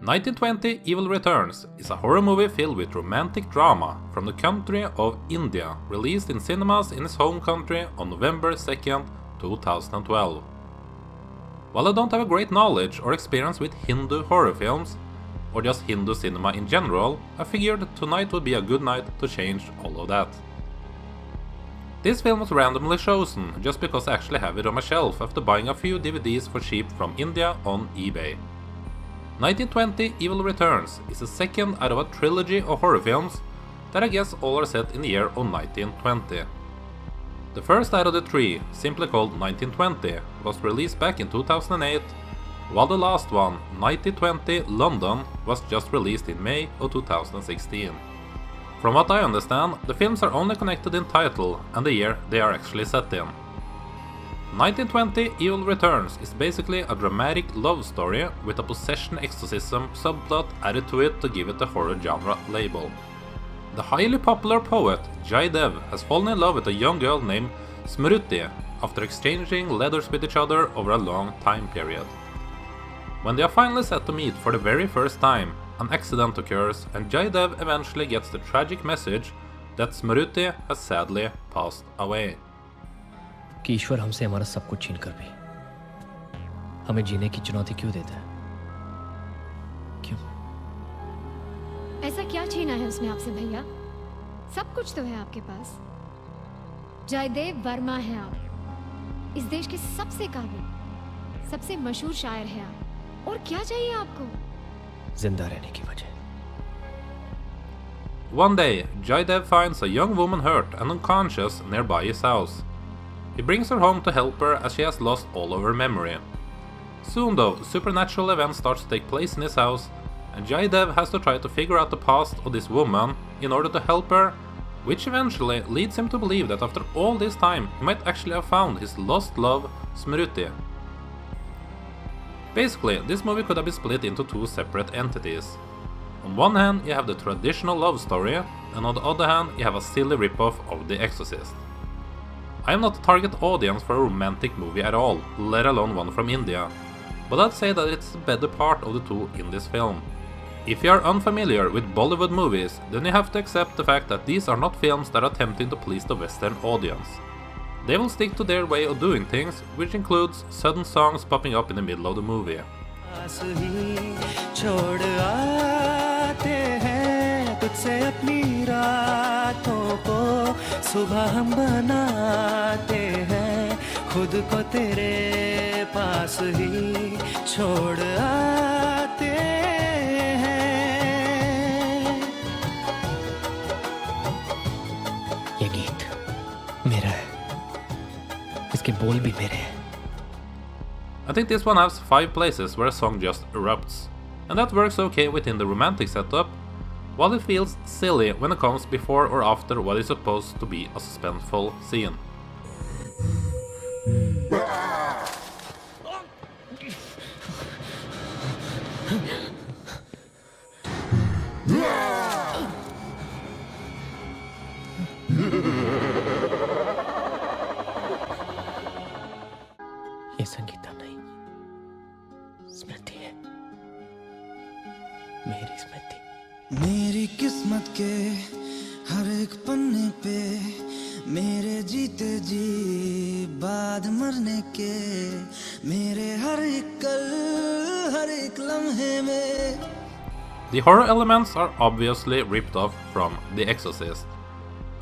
1920 Evil Returns is a horror movie filled with romantic drama from the country of India, released in cinemas in its home country on November 2nd, 2012. While I don't have a great knowledge or experience with Hindu horror films, or just Hindu cinema in general, I figured tonight would be a good night to change all of that. This film was randomly chosen just because I actually have it on my shelf after buying a few DVDs for cheap from India on eBay. 1920 Evil Returns is the second out of a trilogy of horror films that I guess all are set in the year of 1920. The first out of the three, simply called 1920, was released back in 2008, while the last one, 1920 London, was just released in May of 2016. From what I understand, the films are only connected in title and the year they are actually set in. 1920 Evil Returns is basically a dramatic love story with a possession exorcism subplot added to it to give it the horror genre label. The highly popular poet Jaidev has fallen in love with a young girl named Smruti after exchanging letters with each other over a long time period. When they are finally set to meet for the very first time, an accident occurs and Jaidev eventually gets the tragic message that Smruti has sadly passed away. कि ईश्वर हमसे हमारा सब कुछ छीन कर भी हमें जीने की चुनौती क्यों देता है? क्यों? ऐसा क्या छीना है उसने आपसे भैया? सब कुछ तो है आपके पास। जयदेव वर्मा है आप, इस देश के सबसे काबिल, सबसे मशहूर शायर हैं आप। और क्या चाहिए आपको? जिंदा रहने की वजह। One day, Jaidev finds a young woman hurt and unconscious nearby his house. He brings her home to help her as she has lost all of her memory. Soon though, supernatural events start to take place in his house, and Jaidev has to try to figure out the past of this woman in order to help her, which eventually leads him to believe that after all this time he might actually have found his lost love, Smruti. Basically, this movie could have been split into two separate entities. On one hand you have the traditional love story, and on the other hand you have a silly ripoff of The Exorcist. I am not a target audience for a romantic movie at all, let alone one from India, but I'd say that it's the better part of the two in this film. If you are unfamiliar with Bollywood movies, then you have to accept the fact that these are not films that are attempting to please the Western audience. They will stick to their way of doing things, which includes sudden songs popping up in the middle of the movie. तुझसे अपनी रातों को सुबह हम बनाते हैं खुद को तेरे पास ही छोड़ आते हैं ये गीत मेरा है इसके बोल भी मेरे हैं I think this one has 5 places where a song just erupts, and that works okay within the romantic setup, while it feels silly when it comes before or after what is supposed to be a suspenseful scene. ये संगीता नहीं स्मृति है मेरी स्मृति मेरी किस्मत के हर एक पन्ने पे मेरे जीते जी बाद मरने के मेरे हर एक कल हर एक लम्हे में. The horror elements are obviously ripped off from The Exorcist.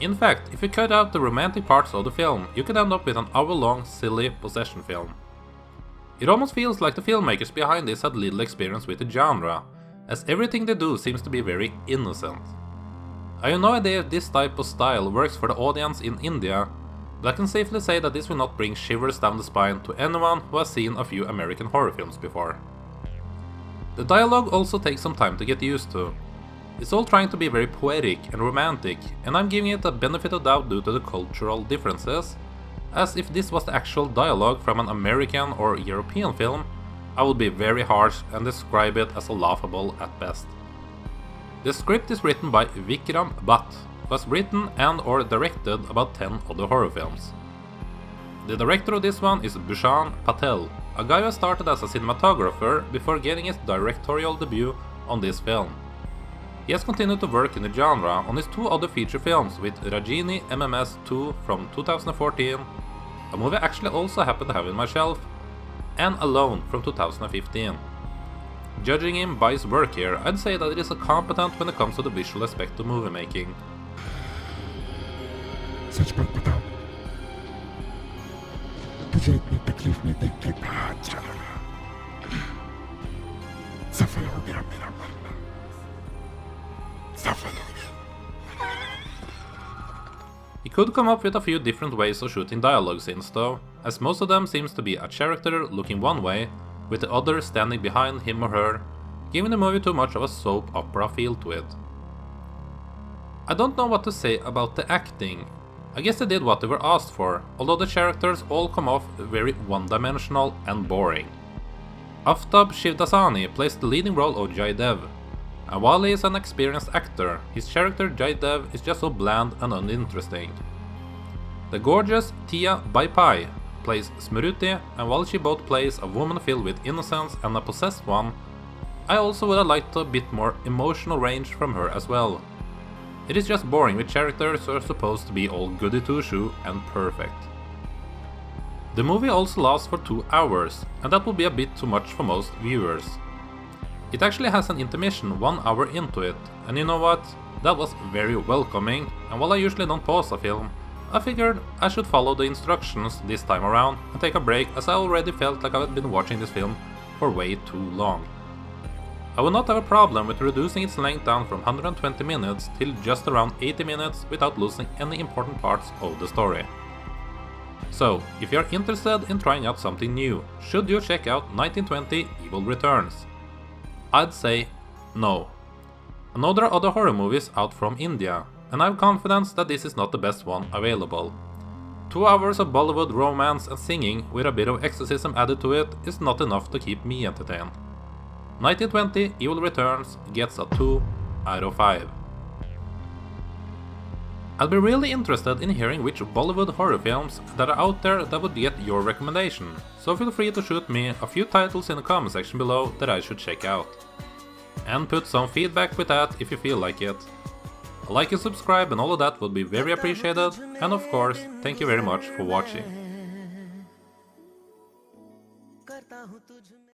In fact, if you cut out the romantic parts of the film, you could end up with an hour-long silly possession film. It almost feels like the filmmakers behind this had little experience with the genre, as everything they do seems to be very innocent. I have no idea if this type of style works for the audience in India, but I can safely say that this will not bring shivers down the spine to anyone who has seen a few American horror films before. The dialogue also takes some time to get used to. It's all trying to be very poetic and romantic, and I'm giving it a benefit of doubt due to the cultural differences, as if this was the actual dialogue from an American or European film, I would be very harsh and describe it as laughable at best. The script is written by Vikram Bhatt, who has written and or directed about 10 other horror films. The director of this one is Bhushan Patel, a guy who started as a cinematographer before getting his directorial debut on this film. He has continued to work in the genre on his 2 other feature films with Rajini MMS 2 from 2014, a movie I actually also happen to have in my shelf, and Alone from 2015. Judging him by his work here, I'd say that it is competent when it comes to the visual aspect of movie making. सच बात बताओ, तुझे इतनी तकलीफ में देख के बहुत अच्छा लगा। सफल हो गया मेरा मरना, सफल हो गया। He could come up with a few different ways of shooting dialogue scenes though, as most of them seems to be a character looking one way, with the other standing behind him or her, giving the movie too much of a soap opera feel to it. I don't know what to say about the acting. I guess they did what they were asked for, although the characters all come off very one-dimensional and boring. Aftab Shivdasani plays the leading role of Jaidev, and while he is an experienced actor, his character Jaidev is just so bland and uninteresting. The gorgeous Tia Bajpai plays Smruti, and while she both plays a woman filled with innocence and a possessed one, I also would have liked a bit more emotional range from her as well. It is just boring with characters who are supposed to be all goody two-shoe and perfect. The movie also lasts for 2 hours, and that would be a bit too much for most viewers. It actually has an intermission 1 hour into it, and you know what? That was very welcoming, and while I usually don't pause a film, I figured I should follow the instructions this time around and take a break, as I already felt like I had been watching this film for way too long. I would not have a problem with reducing its length down from 120 minutes till just around 80 minutes without losing any important parts of the story. So, if you are interested in trying out something new, should you check out 1920 Evil Returns? I'd say no. I know there are other horror movies out from India, and I have confidence that this is not the best one available. 2 hours of Bollywood romance and singing with a bit of exorcism added to it is not enough to keep me entertained. 1920 Evil Returns gets a 2 out of 5. I'd be really interested in hearing which Bollywood horror films that are out there that would get your recommendation, so feel free to shoot me a few titles in the comment section below that I should check out. And put some feedback with that if you feel like it. A like and subscribe and all of that would be very appreciated, and of course, thank you very much for watching.